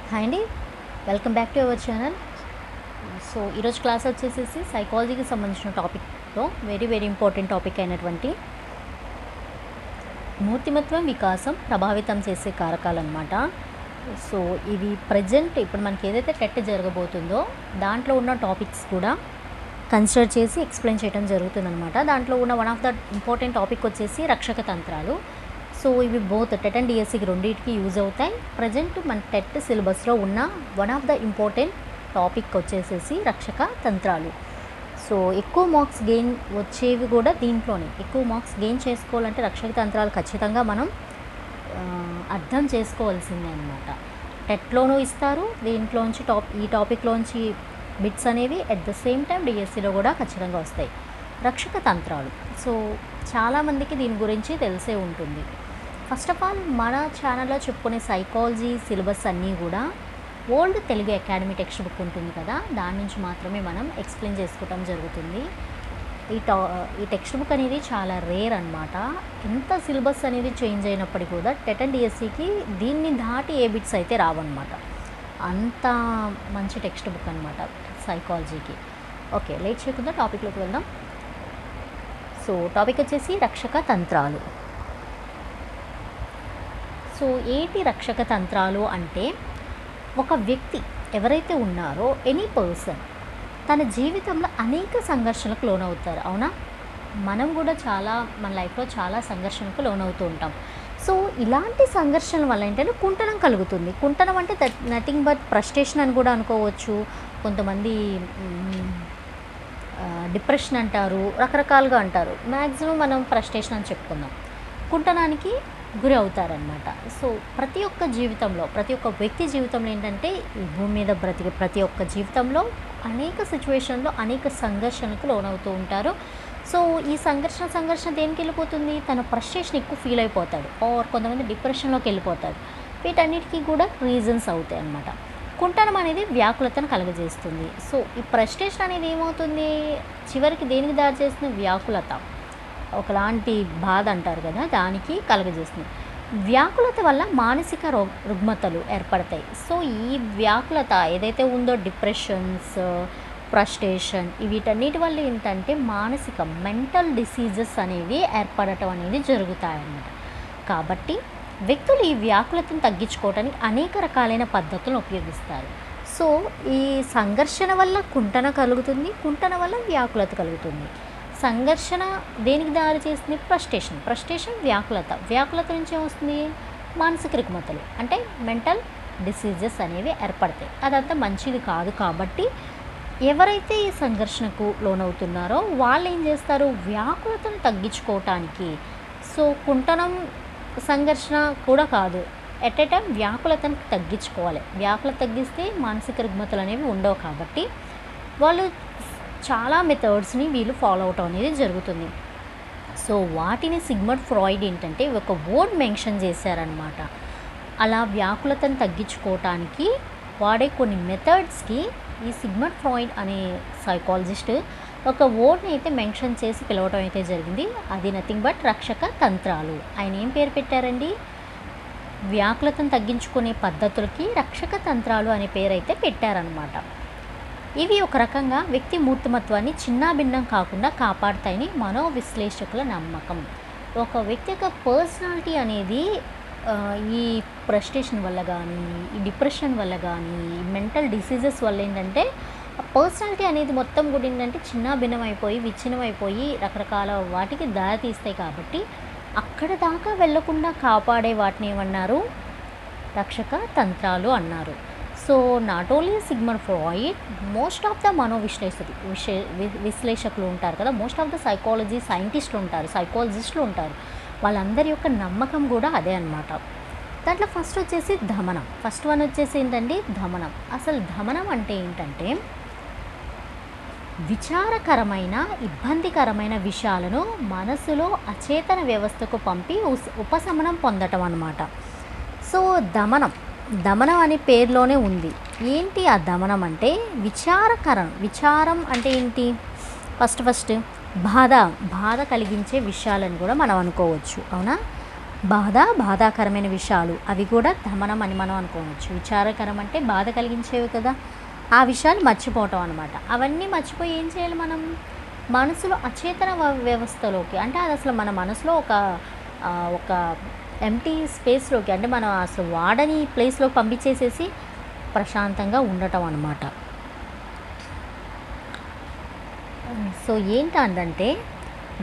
Hi అండి, welcome back to our channel. So ఈరోజు class వచ్చేసేసి సైకాలజీకి సంబంధించిన టాపిక్లో వెరీ ఇంపార్టెంట్ టాపిక్ అయినటువంటి మూర్తిమత్వం వికాసం ప్రభావితం చేసే కారకాలు అనమాట. సో ఇవి ప్రజెంట్ ఇప్పుడు మనకి ఏదైతే టెట్ జరగబోతుందో దాంట్లో ఉన్న టాపిక్స్ కూడా కన్సిడర్ చేసి ఎక్స్ప్లెయిన్ చేయడం జరుగుతుందన్నమాట. దాంట్లో ఉన్న one of the important topic వచ్చేసి రక్షక తంత్రాలు. సో ఇవి బోత్ టెట్ అండ్ డిఎస్సికి రెండింటికి యూజ్ అవుతాయి. ప్రజెంట్ మన టెట్ సిలబస్లో ఉన్న one of the important topic వచ్చేసేసి రక్షక తంత్రాలు. సో ఎక్కువ మార్క్స్ గెయిన్ వచ్చేవి కూడా దీంట్లోనే. ఎక్కువ మార్క్స్ గెయిన్ చేసుకోవాలంటే రక్షక తంత్రాలు ఖచ్చితంగా మనం అర్థం చేసుకోవాల్సిందే అనమాట. టెట్లోనూ ఇస్తారు, దీంట్లోంచి ఈ టాపిక్లోంచి బిట్స్ అనేవి అట్ ద సేమ్ టైం డిఎస్సిలో కూడా ఖచ్చితంగా వస్తాయి. రక్షక తంత్రాలు, సో చాలామందికి దీని గురించి తెలిసే ఉంటుంది. ఫస్ట్ ఆఫ్ ఆల్ మన ఛానల్లో చెప్పుకునే సైకాలజీ సిలబస్ అన్నీ కూడా old Telugu academy text book ఉంటుంది కదా, దాని నుంచి మాత్రమే మనం ఎక్స్ప్లెయిన్ చేసుకోవటం జరుగుతుంది. ఈ టెక్స్ట్ బుక్ అనేది చాలా రేర్ అనమాట. ఎంత సిలబస్ అనేది చేంజ్ అయినప్పటికీ కూడా టెట్ అండ్ డిఎస్సికి దీన్ని దాటి ఏ బిట్స్ అయితే రావన్నమాట. అంత మంచి టెక్స్ట్ బుక్ అనమాట సైకాలజీకి. ఓకే, లేట్ చేయకుండా టాపిక్లోకి వెళ్దాం. సో టాపిక్ వచ్చేసి రక్షక తంత్రాలు. సో ఏంటి రక్షక తంత్రాలు అంటే, ఒక వ్యక్తి ఎవరైతే ఉన్నారో ఎనీ పర్సన్ తన జీవితంలో అనేక సంఘర్షణలకు లోనవుతారు. అవునా, మనం కూడా మన లైఫ్లో చాలా సంఘర్షణకు లోనవుతూ ఉంటాం. సో ఇలాంటి సంఘర్షణల వల్ల ఏంటంటే కుంటనం కలుగుతుంది. కుంటనం అంటే నథింగ్ బట్ ఫ్రస్ట్రేషన్ అని కూడా అనుకోవచ్చు. కొంతమంది డిప్రెషన్ అంటారు, రకరకాలుగా అంటారు. మ్యాక్సిమం మనం ఫ్రస్ట్రేషన్ అని చెప్పుకుందాం. కుంటనానికి గురి అవుతారనమాట. సో ప్రతి ఒక్క జీవితంలో, ప్రతి ఒక్క వ్యక్తి జీవితంలో ఏంటంటే ఈ భూమి మీద బ్రతికే ప్రతి ఒక్క జీవితంలో అనేక సిచ్యువేషన్లో అనేక సంఘర్షణకు లోనవుతూ ఉంటారు. సో ఈ సంఘర్షణ దేనికి వెళ్ళిపోతుంది, తన ఫ్రస్ట్రేషన్ ఎక్కువ ఫీల్ అయిపోతాడు, ఆర్ కొంతమంది డిప్రెషన్లోకి వెళ్ళిపోతారు. వీటన్నిటికీ కూడా రీజన్స్ అవుతాయి అన్నమాట. కుంటనం అనేది వ్యాకులతను కలుగజేస్తుంది. సో ఈ ఫ్రస్ట్రేషన్ అనేది ఏమవుతుంది, చివరికి దేనికి దారి చేస్తుంది, వ్యాకులత, ఒకలాంటి బాధ అంటారు కదా, దానికి కలుగజేస్తుంది. వ్యాకులత వల్ల మానసిక రుగ్మతలు ఏర్పడతాయి. సో ఈ వ్యాకులత ఏదైతే ఉందో, డిప్రెషన్స్, ఫ్రస్ట్రేషన్, వీటన్నిటి వల్ల ఏంటంటే మానసిక మెంటల్ డిసీజెస్ అనేవి ఏర్పడటం అనేది జరుగుతాయన్నమాట. కాబట్టి వ్యక్తులు ఈ వ్యాకులతను తగ్గించుకోవడానికి అనేక రకాలైన పద్ధతులను ఉపయోగిస్తారు. సో ఈ సంఘర్షణ వల్ల కుంటన కలుగుతుంది, కుంటన వల్ల వ్యాకులత కలుగుతుంది. సంఘర్షణ దేనికి దారి చేస్తుంది, ఫ్రస్ట్రేషన్ వ్యాకులత నుంచి ఏమొస్తుంది, మానసిక రుగ్మతలు అంటే మెంటల్ డిసీజెస్ అనేవి ఏర్పడతాయి. అదంతా మంచిది కాదు. కాబట్టి ఎవరైతే ఈ సంఘర్షణకు లోనవుతున్నారో వాళ్ళు ఏం చేస్తారు, వ్యాకులతను తగ్గించుకోవటానికి, సో కుంటనం సంఘర్షణ కూడా కాదు, ఎట్ ఏ టైం వ్యాకులతను తగ్గించుకోవాలి. వ్యాకులత తగ్గిస్తే మానసిక రుగ్మతలు అనేవి ఉండవు. కాబట్టి వాళ్ళు చాలా మెథడ్స్ని వీళ్ళు ఫాలో అవటం అనేది జరుగుతుంది. సో వాటిని సిగ్మండ్ ఫ్రాయిడ్ ఏంటంటే ఒక వర్డ్ మెన్షన్ చేశారనమాట. అలా వ్యాకులతను తగ్గించుకోవటానికి వాడే కొన్ని మెథడ్స్కి ఈ సిగ్మండ్ ఫ్రాయిడ్ అనే సైకాలజిస్ట్ ఒక వర్డ్ని అయితే మెన్షన్ చేసి పిలవటం అయితే జరిగింది. అది నథింగ్ బట్ రక్షక తంత్రాలు. ఆయన ఏం పేరు పెట్టారండి, వ్యాకులతను తగ్గించుకునే పద్ధతులకి రక్షక తంత్రాలు అనే పేరు అయితే పెట్టారనమాట. ఇవి ఒక రకంగా వ్యక్తి మూర్తిమత్వాన్ని చిన్నాభిన్నం కాకుండా కాపాడుతాయని మనోవిశ్లేషకుల నమ్మకం. ఒక వ్యక్తి యొక్క పర్సనాలిటీ అనేది ఈ ఫ్రస్ట్రేషన్ వల్ల కానీ, ఈ డిప్రెషన్ వల్ల కానీ, ఈ మెంటల్ డిసీజెస్ వల్ల ఏంటంటే ఆ పర్సనాలిటీ అనేది మొత్తం కూడా ఏంటంటే చిన్నాభిన్నమైపోయి, విచ్ఛిన్నమైపోయి రకరకాల వాటికి దారి తీస్తాయి. కాబట్టి అక్కడ దాకా వెళ్లకుండా కాపాడే వాటిని ఏమన్నారు, రక్షక తంత్రాలు అన్నారు. So not only Sigmund Freud, most of the విశ్లేషకులు ఉంటారు కదా, మోస్ట్ ఆఫ్ ద సైకాలజీ సైంటిస్టులు ఉంటారు, సైకాలజిస్టులు ఉంటారు, వాళ్ళందరి యొక్క నమ్మకం కూడా అదే అనమాట. దాంట్లో ఫస్ట్ వచ్చేసి దమనం. ఫస్ట్ వన్ వచ్చేసి ఏంటండి, దమనం. అసలు దమనం అంటే ఏంటంటే విచారకరమైన, ఇబ్బందికరమైన విషయాలను మనసులో అచేతన వ్యవస్థకు పంపి ఉపశమనం పొందటం అన్నమాట. సో దమనం అనే పేరులోనే ఉంది. ఏంటి ఆ దమనం అంటే, విచారం అంటే ఏంటి, ఫస్ట్ బాధ కలిగించే విషయాలను కూడా మనం అనుకోవచ్చు. అవునా, బాధాకరమైన విషయాలు అవి కూడా దమనం అని మనం అనుకోవచ్చు. విచారకరం అంటే బాధ కలిగించేవి కదా, ఆ విషయాలు మర్చిపోవటం అనమాట. అవన్నీ మర్చిపోయి ఏం చేయాలి మనం? మనసులో అచేతన వ్యవస్థలోకి, అంటే అది అసలు మన మనసులో ఒక ఎంప్టీ స్పేస్లోకి, అంటే మనం అసలు వాడని ప్లేస్లోకి పంపించేసేసి ప్రశాంతంగా ఉండటం అనమాట. సో ఏంటంటే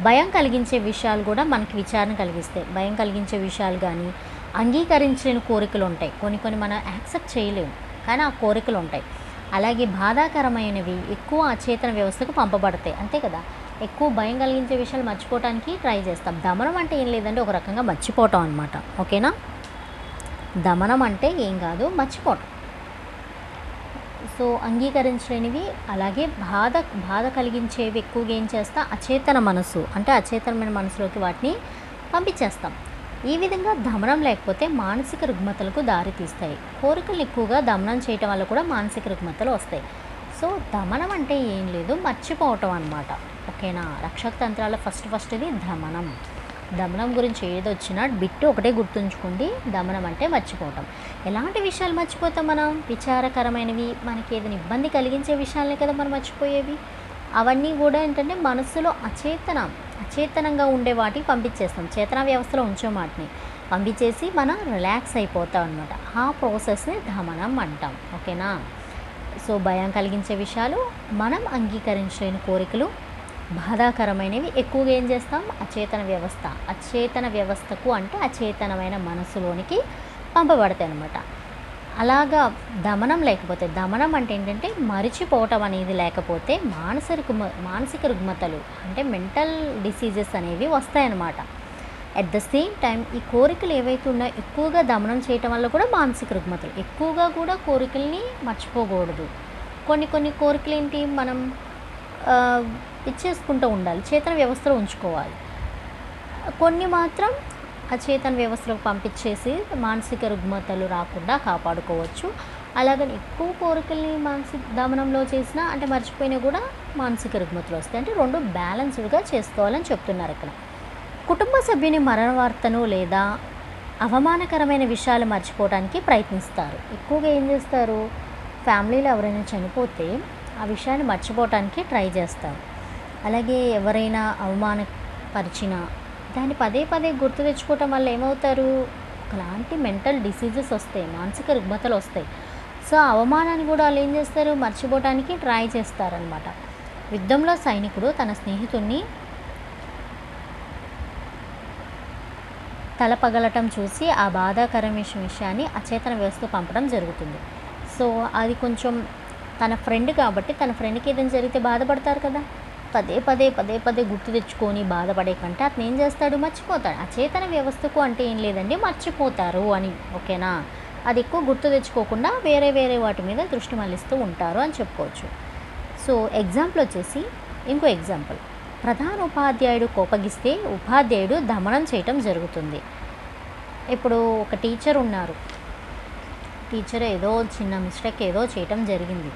భయం కలిగించే విషయాలు కూడా మనకి విచారణ కలిగిస్తాయి. భయం కలిగించే విషయాలు కానీ, అంగీకరించలేని కోరికలు ఉంటాయి, కొన్ని మనం యాక్సెప్ట్ చేయలేము కానీ ఆ కోరికలు ఉంటాయి. అలాగే బాధాకరమైనవి ఎక్కువ అచేతన వ్యవస్థకు పంపబడతాయి, అంతే కదా. ఎక్కువ భయం కలిగించే విషయాలు మర్చిపోవడానికి ట్రై చేస్తాం. దమనం అంటే ఏం లేదంటే ఒక రకంగా మర్చిపోవటం అనమాట. ఓకేనా? దమనం అంటే ఏం కాదు, మర్చిపోవటం. సో అంగీకరించలేనివి, అలాగే బాధ కలిగించేవి ఎక్కువగా ఏం చేస్తా, అచేతన మనసు అంటే అచేతనమైన మనసులోకి వాటిని పంపించేస్తాం. ఈ విధంగా దమనం లేకపోతే మానసిక రుగ్మతలకు దారితీస్తాయి. కోరికలు ఎక్కువగా దమనం చేయటం వల్ల కూడా మానసిక రుగ్మతలు వస్తాయి. సో దమనం అంటే ఏం లేదు, మర్చిపోవటం అనమాట. ఓకేనా? రక్షక తంత్రాల ఫస్ట్ది దమనం. దమనం గురించి ఏదొచ్చినా బిట్టు ఒకటే గుర్తుంచుకోండి, దమనం అంటే మర్చిపోవటం. ఎలాంటి విషయాలు మర్చిపోతాం మనం? విచారకరమైనవి, మనకి ఏదైనా ఇబ్బంది కలిగించే విషయాలనే కదా మనం మర్చిపోయేవి. అవన్నీ కూడా ఏంటంటే మనసులో అచేతనంగా ఉండే వాటికి పంపించేస్తాం, చేతన వ్యవస్థలో ఉంచే వాటిని పంపించేసి మనం రిలాక్స్ అయిపోతాం అనమాట. ఆ ప్రాసెస్ని దమనం అంటాం. ఓకేనా? సో భయం కలిగించే విషయాలు, మనం అంగీకరించలేని కోరికలు, బాధాకరమైనవి ఎక్కువగా ఏం చేస్తాం, అచేతన వ్యవస్థకు అంటే అచేతనమైన మనసులోనికి పంపబడతాయి అన్నమాట. అలాగా దమనం లేకపోతే, దమనం అంటే ఏంటంటే మరిచిపోవటం అనేది లేకపోతే మానసిక రుగ్మతలు అంటే మెంటల్ డిసీజెస్ అనేవి వస్తాయన్నమాట. అట్ ద సేమ్ టైం ఈ కోరికలు ఏవైతే ఉన్నాయో ఎక్కువగా దమనం చేయటం వల్ల కూడా మానసిక రుగ్మతలు. ఎక్కువగా కూడా కోరికల్ని మర్చిపోకూడదు. కొన్ని కోరికలు ఏంటి, మనం ఇచ్చేసుకుంటూ ఉండాలి, చేతన వ్యవస్థలో ఉంచుకోవాలి. కొన్ని మాత్రం అచేతన వ్యవస్థలోకి పంపించేసి మానసిక రుగ్మతలు రాకుండా కాపాడుకోవచ్చు. అలాగని ఎక్కువ కోరికల్ని మానసిక దమనంలో చేసినా అంటే మర్చిపోయినా కూడా మానసిక రుగ్మతలు వస్తాయి. అంటే రెండు బ్యాలెన్స్డ్గా చేసుకోవాలని చెప్తున్నారు ఇక్కడ. కుటుంబ సభ్యుని మరణ వార్తను లేదా అవమానకరమైన విషయాలు మర్చిపోవడానికి ప్రయత్నిస్తారు. ఎక్కువగా ఏం చేస్తారు, ఫ్యామిలీలో ఎవరైనా చనిపోతే ఆ విషయాన్ని మర్చిపోవటానికి ట్రై చేస్తారు. అలాగే ఎవరైనా అవమానపరిచినా దాన్ని పదే గుర్తు తెచ్చుకోవటం వల్ల ఏమవుతారు, ఒకలాంటి మెంటల్ డిసీజెస్ వస్తాయి, మానసిక రుగ్మతలు వస్తాయి. సో అవమానాన్ని కూడా వాళ్ళు ఏం చేస్తారు, మర్చిపోవటానికి ట్రై చేస్తారనమాట. యుద్ధంలో సైనికుడు తన స్నేహితుడిని తల పగలటం చూసి ఆ బాధాకరమైన విషయాన్ని అచేతన వ్యవస్థ పంపడం జరుగుతుంది. సో అది కొంచెం తన ఫ్రెండ్ కాబట్టి తన ఫ్రెండ్కి ఏదైనా జరిగితే బాధపడతారు కదా, పదే గుర్తు తెచ్చుకొని బాధపడే కంటే అతను ఏం చేస్తాడు, మర్చిపోతాడు. అచేతన వ్యవస్థకు అంటే ఏం లేదండి, మర్చిపోతారు అని. ఓకేనా? అది ఎక్కువ గుర్తు తెచ్చుకోకుండా వేరే వాటి మీద దృష్టి మళ్లిస్తూ ఉంటారు అని చెప్పుకోవచ్చు. సో ఎగ్జాంపుల్ వచ్చేసి, ఇంకో ఎగ్జాంపుల్, ప్రధాన ఉపాధ్యాయుడు కోపగిస్తే ఉపాధ్యాయుడు దమనం చేయటం జరుగుతుంది. ఇప్పుడు ఒక టీచర్ ఉన్నారు, టీచర్ ఏదో చిన్న మిస్టేక్ ఏదో చేయటం జరిగింది,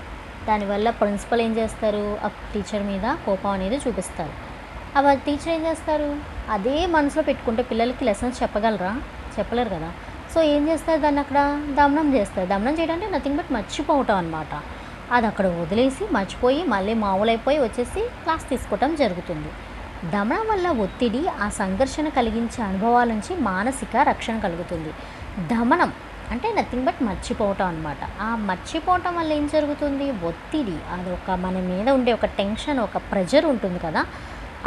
దానివల్ల ప్రిన్సిపల్ ఏం చేస్తారు, ఆ టీచర్ మీద కోపం అనేది చూపిస్తారు. ఆ టీచర్ ఏం చేస్తారు, అదే మనసులో పెట్టుకుంటే పిల్లలకి లెసన్స్ చెప్పలేరు కదా. సో ఏం చేస్తారు, దాన్ని అక్కడ దమనం చేస్తారు. దమనం చేయడం అంటే నథింగ్ బట్ మర్చిపోవటం అనమాట. అది అక్కడ వదిలేసి మర్చిపోయి మళ్ళీ మామూలైపోయి వచ్చేసి క్లాస్ తీసుకోవటం జరుగుతుంది. దమనం వల్ల ఒత్తిడి, ఆ సంఘర్షణ కలిగించే అనుభవాల నుంచి మానసిక రక్షణ కలుగుతుంది. దమనం అంటే నథింగ్ బట్ మర్చిపోవటం అనమాట. ఆ మర్చిపోవటం వల్ల ఏం జరుగుతుంది, ఒత్తిడి, అది మన మీద ఉండే ఒక టెన్షన్, ఒక ప్రెజర్ ఉంటుంది కదా,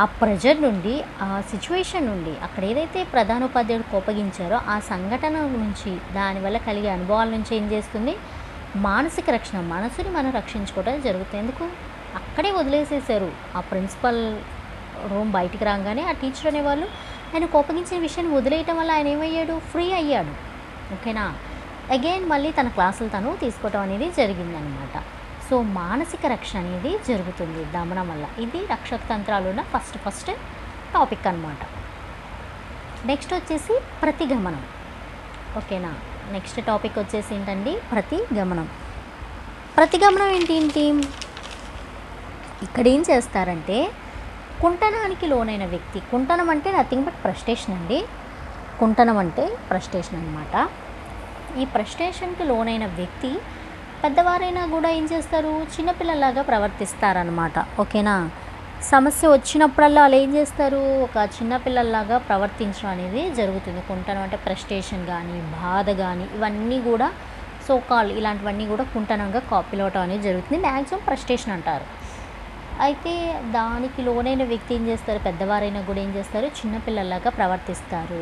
ఆ ప్రెజర్ నుండి, ఆ సిచ్యువేషన్ నుండి, అక్కడ ఏదైతే ప్రధానోపాధ్యాయుడు కోపగించారో ఆ సంఘటన నుంచి, దానివల్ల కలిగే అనుభవాల నుంచి ఏం చేస్తుంది, మానసిక రక్షణ, మనసుని మనం రక్షించుకోవడం జరుగుతుంది. ఎందుకు, అక్కడే వదిలేసేసారు. ఆ ప్రిన్సిపల్ రూమ్ బయటికి రాగానే ఆ టీచర్ అనేవాళ్ళు ఆయన కోపగించిన విషయాన్ని వదిలేయటం వల్ల ఆయన ఏమయ్యాడు, ఫ్రీ అయ్యాడు. ఓకేనా? అగైన్ మళ్ళీ తన క్లాసులు తను తీసుకోవటం అనేది జరిగిందనమాట. సో మానసిక రక్షణ అనేది జరుగుతుంది దమనం వల్ల. ఇది రక్షక తంత్రాలు ఉన్న ఫస్ట్ టాపిక్ అనమాట. నెక్స్ట్ వచ్చేసి ప్రతిగమనం. ఓకేనా? నెక్స్ట్ టాపిక్ వచ్చేసి ఏంటండి, ప్రతిగమనం. ప్రతిగమనం ఏంటి, ఇక్కడ ఏం చేస్తారంటే కుంటనానికి లోనైన వ్యక్తి, కుంటనం అంటే నథింగ్ బట్ ఫ్రస్ట్రేషన్ అండి. కుంటనం అంటే ఫ్రస్ట్రేషన్ అనమాట. ఈ ఫ్రస్ట్రేషన్కి లోనైన వ్యక్తి పెద్దవారైనా కూడా ఏం చేస్తారు, చిన్నపిల్లలాగా ప్రవర్తిస్తారనమాట. ఓకేనా. సమస్య వచ్చినప్పుడల్లా వాళ్ళు ఏం చేస్తారు, ఒక చిన్నపిల్లల్లాగా ప్రవర్తించడం అనేది జరుగుతుంది. కుంటనం అంటే ఫ్రస్ట్రేషన్ కానీ, బాధ కానీ, ఇవన్నీ కూడా కాల్ ఇలాంటివన్నీ కూడా కుంటనంగా పిలవటం అనేది జరుగుతుంది. మ్యాక్సిమం ఫ్రస్ట్రేషన్ అంటారు. అయితే దానికి లోనైన వ్యక్తి ఏం చేస్తారు, పెద్దవారైనా కూడా ఏం చేస్తారు, చిన్నపిల్లల్లాగా ప్రవర్తిస్తారు,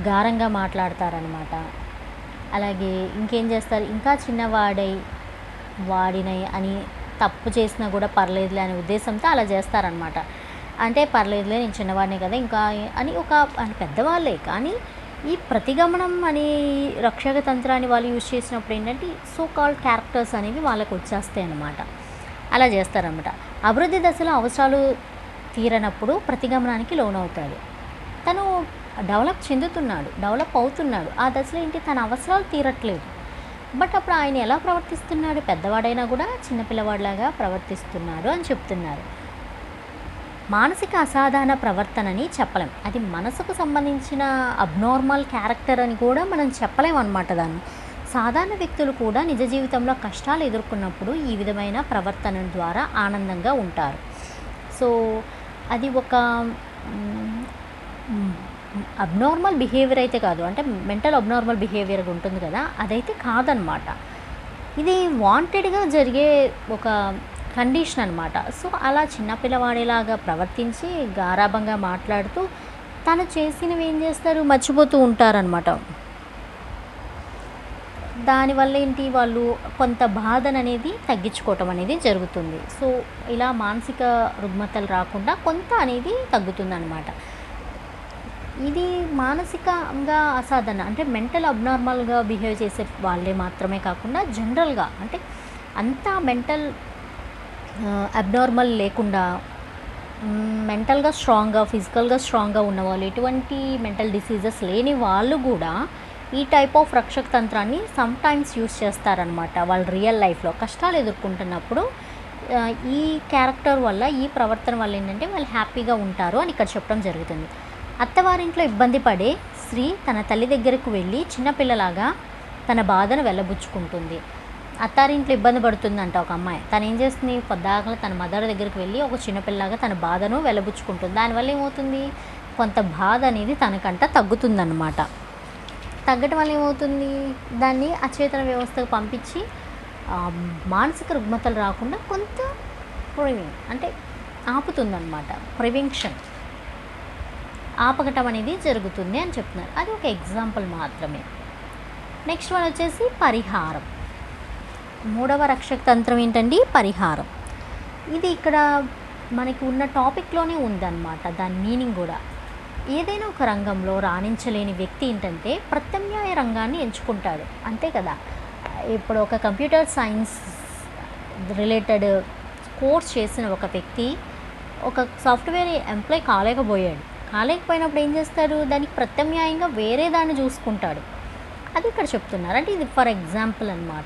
గారంగా మాట్లాడతారనమాట. అలాగే ఇంకేం చేస్తారు, ఇంకా వాడినై అని తప్పు చేసినా కూడా పర్లేదులే అనే ఉద్దేశంతో అలా చేస్తారనమాట. అంటే పర్లేదులే నేను చిన్నవాడినే కదా ఇంకా అని అని పెద్దవాళ్ళే కానీ ఈ ప్రతిగమనం అనే రక్షక తంత్రాన్ని వాళ్ళు యూజ్ చేసినప్పుడు ఏంటంటే కాల్డ్ క్యారెక్టర్స్ అనేవి వాళ్ళకు వచ్చేస్తాయి అన్నమాట. అలా చేస్తారనమాట. అభివృద్ధి దశలో అవసరాలు తీరనప్పుడు ప్రతిగమనానికి లోనవుతాడు. తను డెవలప్ అవుతున్నాడు. ఆ దశలో ఏంటి, తన అవసరాలు తీరట్లేదు. బట్ అప్పుడు ఆయన ఎలా ప్రవర్తిస్తున్నాడు, పెద్దవాడైనా కూడా చిన్నపిల్లవాడిలాగా ప్రవర్తిస్తున్నాడు అని చెప్తున్నారు. మానసిక అసాధారణ ప్రవర్తనని చెప్పలేం. అది మనసుకు సంబంధించిన అబ్నార్మల్ క్యారెక్టర్ అని కూడా మనం చెప్పలేం అన్నమాట దాన్ని. సాధారణ వ్యక్తులు కూడా నిజ జీవితంలో కష్టాలు ఎదుర్కొన్నప్పుడు ఈ విధమైన ప్రవర్తన ద్వారా ఆనందంగా ఉంటారు. అది ఒక అబ్నార్మల్ బిహేవియర్ అయితే కాదు, అంటే మెంటల్ అబ్నార్మల్ బిహేవియర్ ఉంటుంది కదా, అదైతే కాదనమాట. ఇది వాంటెడ్గా జరిగే ఒక కండిషన్ అనమాట. అలా చిన్నపిల్లవాడిలాగా ప్రవర్తించి గారాబంగా మాట్లాడుతూ తను చేసినవి ఏం చేస్తారు, మర్చిపోతూ ఉంటారనమాట. దానివల్ల ఏంటి, వాళ్ళు కొంత బాధను అనేది తగ్గించుకోవటం అనేది జరుగుతుంది. ఇలా మానసిక రుగ్మతలు రాకుండా కొంత అనేది తగ్గుతుందన్నమాట. ఇది మానసికంగా అసాధారణ అంటే మెంటల్ అబ్నార్మల్గా బిహేవ్ చేసే వాళ్ళే మాత్రమే కాకుండా జనరల్గా అంటే అంతా మెంటల్ అబ్నార్మల్ లేకుండా మెంటల్గా స్ట్రాంగ్గా, ఫిజికల్గా స్ట్రాంగ్గా ఉన్నవాళ్ళు, ఎటువంటి మెంటల్ డిసీజెస్ లేని వాళ్ళు కూడా ఈ టైప్ ఆఫ్ రక్షక తంత్రాన్ని సమ్ టైమ్స్ యూస్ చేస్తారనమాట. వాళ్ళు రియల్ లైఫ్లో కష్టాలు ఎదుర్కొంటున్నప్పుడు ఈ క్యారెక్టర్ వల్ల, ఈ ప్రవర్తన వల్ల ఏంటంటే వాళ్ళు హ్యాపీగా ఉంటారు అని ఇక్కడ చెప్పడం జరుగుతుంది. అత్తవారింట్లో ఇబ్బంది పడే స్త్రీ తన తల్లి దగ్గరకు వెళ్ళి చిన్నపిల్లలాగా తన బాధను వెళ్ళబుచ్చుకుంటుంది. అత్తారింట్లో ఇబ్బంది పడుతుందంట ఒక అమ్మాయి. తను ఏం చేస్తుంది, పొద్దాకలు తన మదర్ దగ్గరికి వెళ్ళి ఒక చిన్నపిల్లలాగా తన బాధను వెళ్ళబుచ్చుకుంటుంది. దానివల్ల ఏమవుతుంది, కొంత బాధ అనేది తనకంట తగ్గుతుందన్నమాట. తగ్గటం వల్ల ఏమవుతుంది, దాన్ని అచేతన వ్యవస్థకు పంపించి మానసిక రుగ్మతలు రాకుండా కొంత అంటే ఆపుతుందన్నమాట. ప్రివెన్షన్ ఆపగటం అనేది జరుగుతుంది అని చెప్తున్నారు. అది ఒక ఎగ్జాంపుల్ మాత్రమే. నెక్స్ట్ వన్ వచ్చేసి పరిహారం. మూడవ రక్షక తంత్రం ఏంటండి, పరిహారం. ఇది ఇక్కడ మనకి ఉన్న టాపిక్లోనే ఉందన్నమాట. దాని మీనింగ్ కూడా ఏదైనా ఒక రంగంలో రాణించలేని వ్యక్తి ఏంటంటే ప్రత్యామ్నాయ రంగాన్ని ఎంచుకుంటాడు, అంతే కదా. ఇప్పుడు ఒక కంప్యూటర్ సైన్స్ రిలేటెడ్ కోర్స్ చేసిన ఒక వ్యక్తి ఒక సాఫ్ట్వేర్ ఎంప్లాయ్ కాలేకపోయినప్పుడు ఏం చేస్తాడు, దానికి ప్రత్యామ్నాయంగా వేరే దాన్ని చూసుకుంటాడు. అది ఇక్కడ చెప్తున్నారు. అంటే ఇది ఫర్ ఎగ్జాంపుల్ అనమాట.